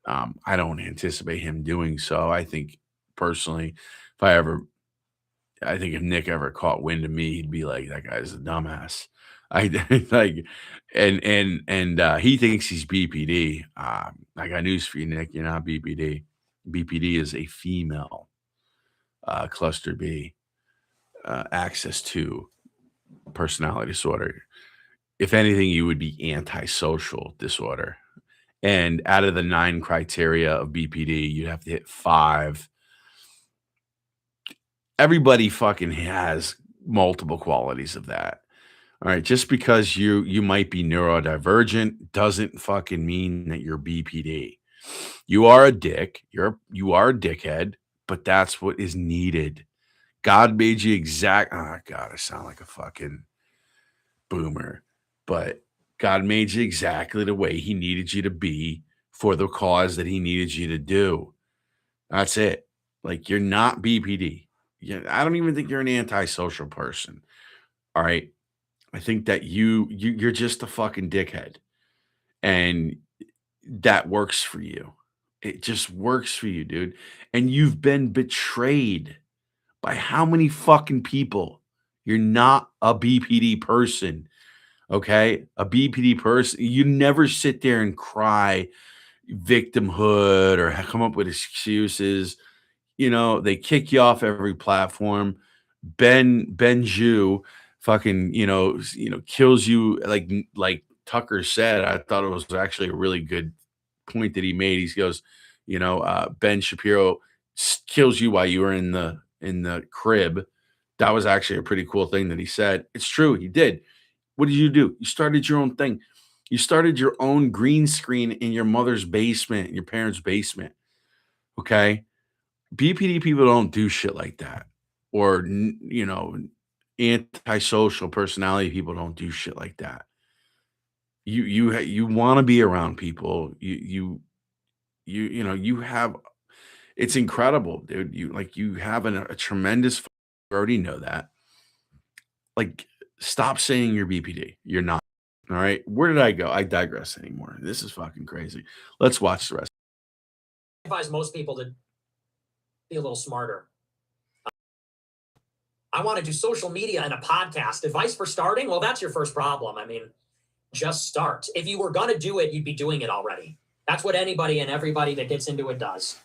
I don't anticipate him doing so. I think personally, I think if Nick ever caught wind of me, he'd be like, "That guy's a dumbass." I like, and he thinks he's BPD. I got news for you, Nick. You're not BPD. BPD is a female cluster B, access to personality disorder. If anything, you would be antisocial disorder. And out of the 9 criteria of BPD, you'd have to hit 5. Everybody fucking has multiple qualities of that. All right. Just because you might be neurodivergent doesn't fucking mean that you're BPD. You are a dick. You are a dickhead, but that's what is needed. God made you oh God, I sound like a fucking boomer, but God made you exactly the way he needed you to be for the cause that he needed you to do. That's it. Like you're not BPD. I don't even think you're an antisocial person. All right. I think that you're just a fucking dickhead. And that works for you. It just works for you, dude. And you've been betrayed by how many fucking people? You're not a BPD person. Okay? A BPD person, you never sit there and cry victimhood or come up with excuses. They kick you off every platform. Ben Jew fucking, kills you like Tucker said. I thought it was actually a really good point that he made. He goes, Ben Shapiro kills you while you were in the crib. That was actually a pretty cool thing that he said. It's true, he did. What did you do? You started your own thing. You started your own green screen in your mother's basement, in your parents' basement. Okay? BPD people don't do shit like that. Or antisocial personality people don't do shit like that. You want to be around people. You have it's incredible, dude. You have a tremendous you already know that. Like stop saying you're BPD. You're not. All right. Where did I go? I digress anymore. This is fucking crazy. Let's watch the rest. I advise most people to be a little smarter. I want to do social media and a podcast. Advice for starting? Well, that's your first problem. I mean, just start. If you were going to do it, you'd be doing it already. That's what anybody and everybody that gets into it does.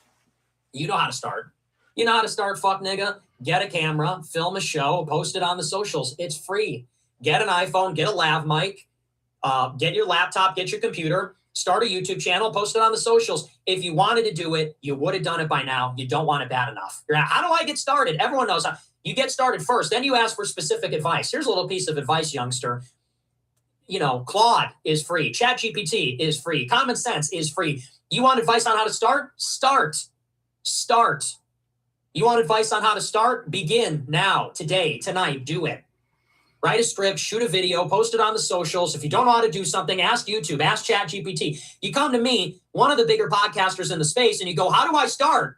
You know how to start. You know how to start, fuck nigga. Get a camera, film a show, post it on the socials. It's free. Get an iPhone, get a lav mic, get your laptop, get your computer, Start a YouTube channel, post it on the socials. If you wanted to do it, you would have done it by now. You don't want it bad enough. How do I get started? Everyone knows how. You get started first, then you ask for specific advice. Here's a little piece of advice, youngster. Claude is free. ChatGPT is free. Common Sense is free. You want advice on how to start? Start. You want advice on how to start? Begin now, today, tonight. Do it. Write a script, shoot a video, post it on the socials. If you don't know how to do something, ask YouTube, ask ChatGPT. You come to me, one of the bigger podcasters in the space, and you go, how do I start?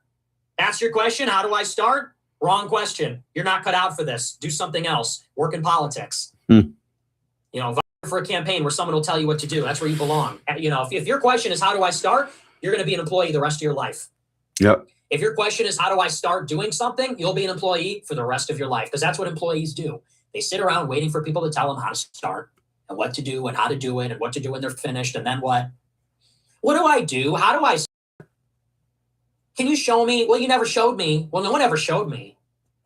That's your question. How do I start? Wrong question. You're not cut out for this. Do something else. Work in politics. Vote for a campaign where someone will tell you what to do. That's where you belong. If your question is, how do I start? You're going to be an employee the rest of your life. Yep. If your question is, how do I start doing something? You'll be an employee for the rest of your life, because that's what employees do. They sit around waiting for people to tell them how to start and what to do and how to do it and what to do when they're finished. And then what? What do I do? How do I start? Can you show me? Well, you never showed me. Well, no one ever showed me.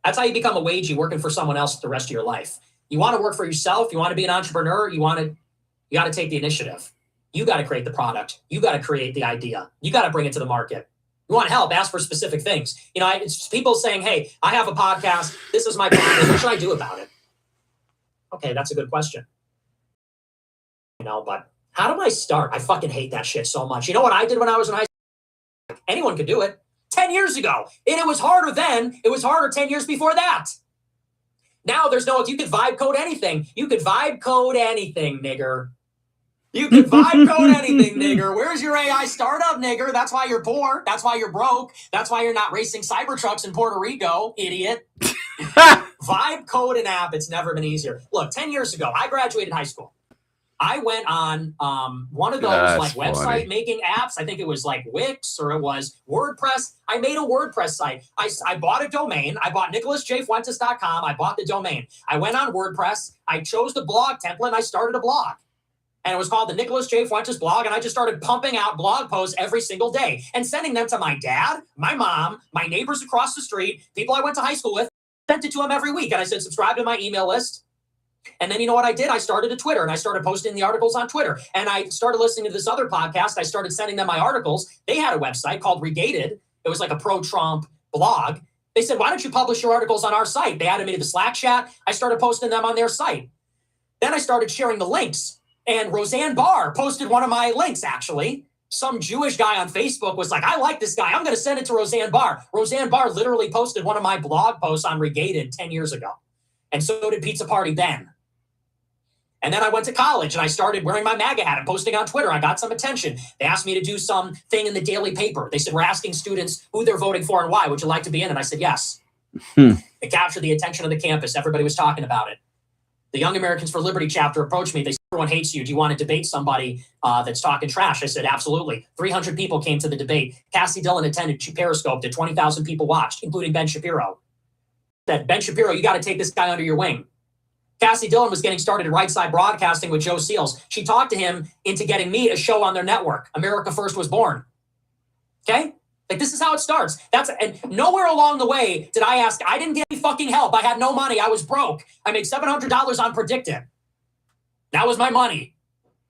That's how you become a wagey working for someone else the rest of your life. You want to work for yourself. You want to be an entrepreneur. You got to take the initiative. You got to create the product. You got to create the idea. You got to bring it to the market. You want help, ask for specific things. It's people saying, hey, I have a podcast. This is my podcast. What should I do about it? Okay, that's a good question. But how do I start? I fucking hate that shit so much. You know what I did when I was in high school? Anyone could do it. 10 years ago. And it was harder then. It was harder 10 years before that. Now you could vibe code anything. You could vibe code anything, nigger. You could vibe code anything, nigger. Where's your AI startup, nigger? That's why you're poor. That's why you're broke. That's why you're not racing Cybertrucks in Puerto Rico, idiot. Vibe code an app. It's never been easier. Look, 10 years ago, I graduated high school. I went on one of those website making apps. I think it was like Wix or it was WordPress. I made a WordPress site. I bought a domain. I bought nicholasjfuentes.com. I bought the domain. I went on WordPress. I chose the blog template and I started a blog. And it was called the Nicholas J. Fuentes blog. And I just started pumping out blog posts every single day and sending them to my dad, my mom, my neighbors across the street, people I went to high school with, sent it to them every week. And I said, subscribe to my email list. And then you know what I did? I started a Twitter and I started posting the articles on Twitter. And I started listening to this other podcast. I started sending them my articles. They had a website called Regated. It was like a pro-Trump blog. They said, why don't you publish your articles on our site? They added me to the Slack chat. I started posting them on their site. Then I started sharing the links. And Roseanne Barr posted one of my links, actually. Some Jewish guy on Facebook was like, I like this guy. I'm going to send it to Roseanne Barr. Roseanne Barr literally posted one of my blog posts on Regated 10 years ago. And so did Pizza Party then. And then I went to college and I started wearing my MAGA hat and posting on Twitter. I got some attention. They asked me to do some thing in the daily paper. They said, we're asking students who they're voting for and why. Would you like to be in? And I said, yes. It captured the attention of the campus. Everybody was talking about it. The Young Americans for Liberty chapter approached me. They said, everyone hates you. Do you want to debate somebody that's talking trash? I said, absolutely. 300 people came to the debate. Cassie Dillon attended. She periscoped it. 20,000 people watched, including Ben Shapiro. Said, Ben Shapiro, you got to take this guy under your wing. Cassie Dillon was getting started at Right Side Broadcasting with Joe Seals. She talked to him into getting me a show on their network. America First was born. Okay? Like, this is how it starts. And nowhere along the way did I ask, I didn't get any fucking help. I had no money. I was broke. I made $700 on Predicted. That was my money.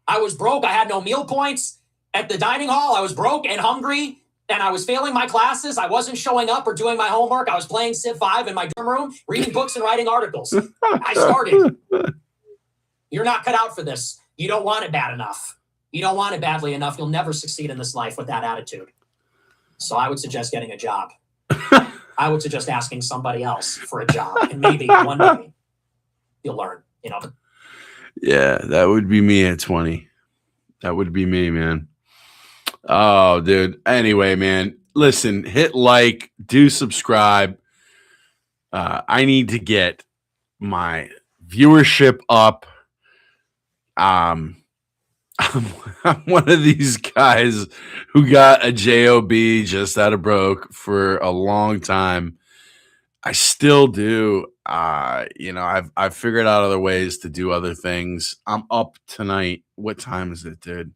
I was broke. I had no meal points at the dining hall. I was broke and hungry, and I was failing my classes. I wasn't showing up or doing my homework. I was playing Civ 5 in my dorm room, reading books and writing articles. I started. You're not cut out for this. You don't want it bad enough. You don't want it badly enough. You'll never succeed in this life with that attitude. So I would suggest getting a job. I would suggest asking somebody else for a job. And maybe one day you'll learn, Yeah, that would be me at 20. That would be me, man. Oh, dude. Anyway, man, listen, hit like, do subscribe. I need to get my viewership up. I'm one of these guys who got a job just out of broke for a long time. I still do. I've figured out other ways to do other things. I'm up tonight. What time is it, dude?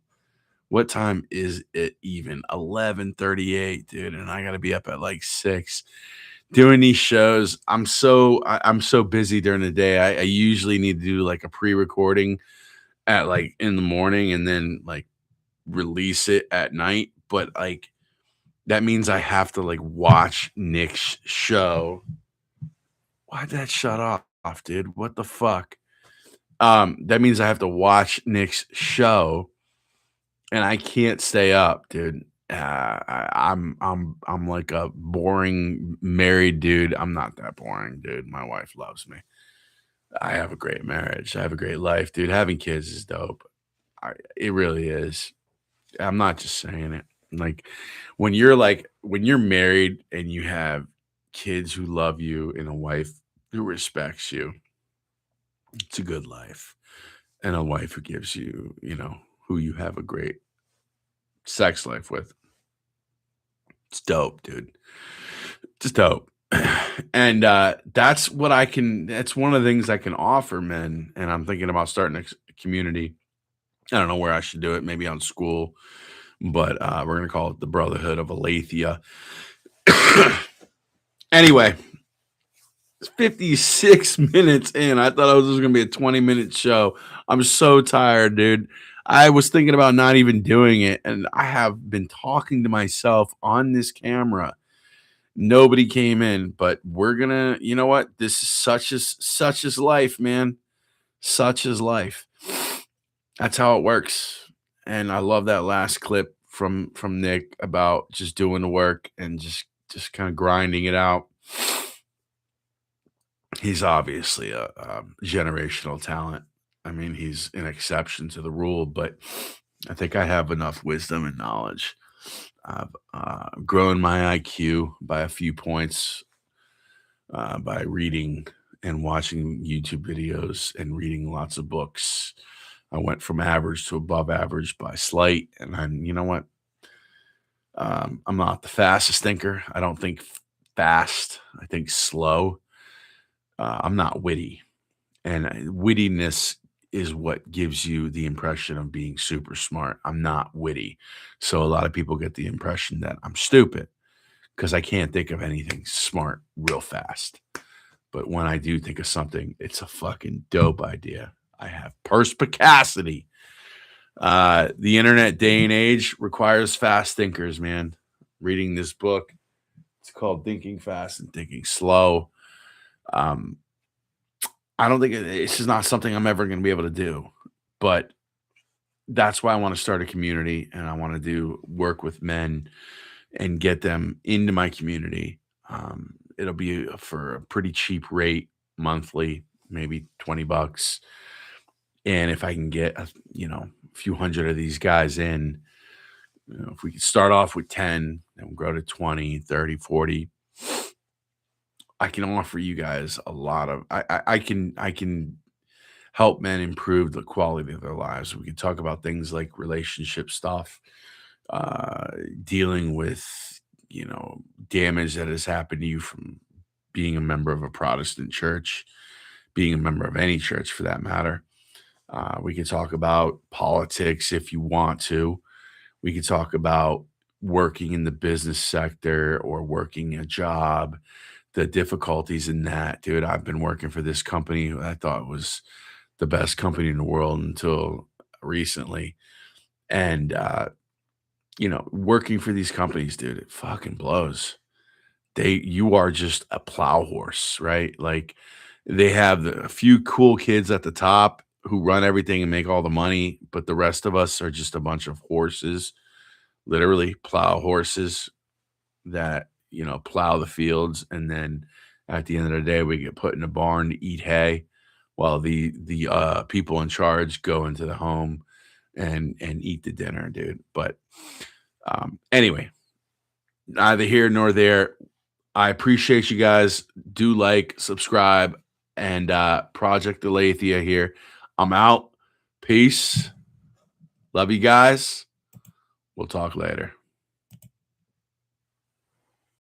What time is it even? 11:38, dude. And I got to be up at like 6 doing these shows. I'm so busy during the day. I usually need to do like a pre-recording at like in the morning and then like release it at night, but like that means I have to like watch Nick's show. Why'd that shut off, dude? What the fuck? That means I have to watch Nick's show, and I can't stay up, dude. I'm like a boring married dude. I'm not that boring, dude. My wife loves me. I have a great marriage. I have a great life, dude. Having kids is dope. It really is. I'm not just saying it. Like when you're married and you have kids who love you and a wife who respects you, it's a good life. And a wife who gives you, who you have a great sex life with. It's dope, dude. Just dope. And that's one of the things I can offer men. And I'm thinking about starting a community. I don't know where I should do it, maybe on school, but we're gonna call it the Brotherhood of Aletheia. Anyway, it's 56 minutes in. I thought it was just gonna be a 20-minute show. I'm so tired, dude. I was thinking about not even doing it, and I have been talking to myself on this camera. Nobody came in, but we're gonna, you know what? This is such as life, man. Such is life. That's how it works. And I love that last clip from Nick about just doing the work and just kind of grinding it out. He's obviously a generational talent. I mean, he's an exception to the rule, but I think I have enough wisdom and knowledge. I've grown my IQ by a few points by reading and watching YouTube videos and reading lots of books. I went from average to above average by slight. And you know what? I'm not the fastest thinker. I don't think fast. I think slow. I'm not witty. And wittiness is what gives you the impression of being super smart. I'm not witty. So a lot of people get the impression that I'm stupid because I can't think of anything smart real fast. But when I do think of something, it's a fucking dope idea. I have perspicacity. The internet day and age requires fast thinkers, man. Reading this book, it's called Thinking Fast and Thinking Slow. I don't think it's just not something I'm ever going to be able to do, but that's why I want to start a community and I want to do work with men and get them into my community. It'll be for a pretty cheap rate monthly, maybe $20. And if I can get a few hundred of these guys in, if we could start off with 10 and we'll grow to 20, 30, 40, I can offer you guys a lot of I can help men improve the quality of their lives. We can talk about things like relationship stuff, dealing with damage that has happened to you from being a member of a Protestant church, being a member of any church for that matter. We can talk about politics if you want to. We can talk about working in the business sector or working a job, the difficulties in that. Dude, I've been working for this company who I thought was the best company in the world until recently. And, working for these companies, dude, it fucking blows. You are just a plow horse, right? Like they have a few cool kids at the top who run everything and make all the money, but the rest of us are just a bunch of horses, literally plow horses that, plow the fields. And then at the end of the day, we get put in a barn to eat hay while the people in charge go into the home and eat the dinner, dude. But anyway, neither here nor there. I appreciate you guys. Do like, subscribe, and Project Aletheia here. I'm out. Peace. Love you guys. We'll talk later.